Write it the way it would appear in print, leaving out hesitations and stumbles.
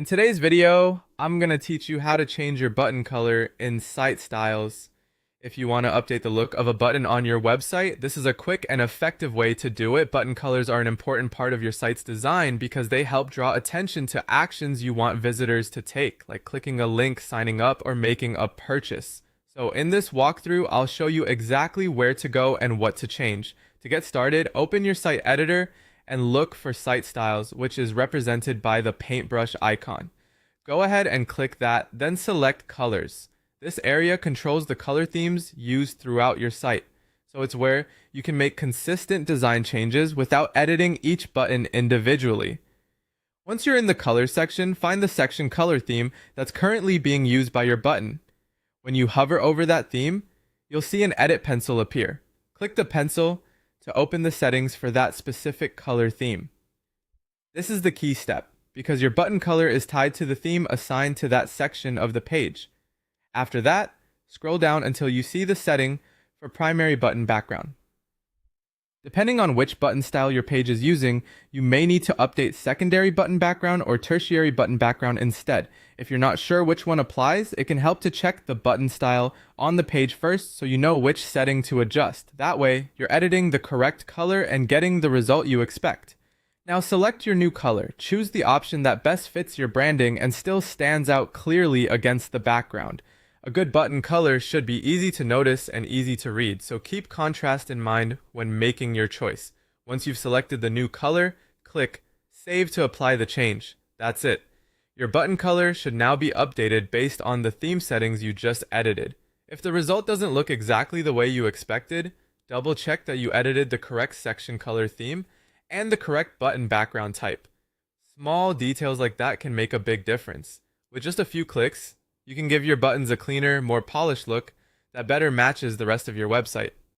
In today's video, I'm going to teach you how to change your button color in site styles. If you want to update the look of a button on your website, this is a quick and effective way to do it. Button colors are an important part of your site's design because they help draw attention to actions you want visitors to take, like clicking a link, signing up, or making a purchase. So in this walkthrough, I'll show you exactly where to go and what to change. To get started, open your site editor and look for site styles, which is represented by the paintbrush icon. Go ahead and click that, then select colors. This area controls the color themes used throughout your site. So it's where you can make consistent design changes without editing each button individually. Once you're in the color section, find the section color theme that's currently being used by your button. When you hover over that theme, you'll see an edit pencil appear. Click the pencil to open the settings for that specific color theme. This is the key step because your button color is tied to the theme assigned to that section of the page. After that, scroll down until you see the setting for primary button background. Depending on which button style your page is using, you may need to update secondary button background or tertiary button background instead. If you're not sure which one applies, it can help to check the button style on the page first so you know which setting to adjust. That way, you're editing the correct color and getting the result you expect. Now select your new color. Choose the option that best fits your branding and still stands out clearly against the background. A good button color should be easy to notice and easy to read, so keep contrast in mind when making your choice. Once you've selected the new color, click Save to apply the change. That's it. Your button color should now be updated based on the theme settings you just edited. If the result doesn't look exactly the way you expected, double check that you edited the correct section color theme and the correct button background type. Small details like that can make a big difference. With just a few clicks, you can give your buttons a cleaner, more polished look that better matches the rest of your website.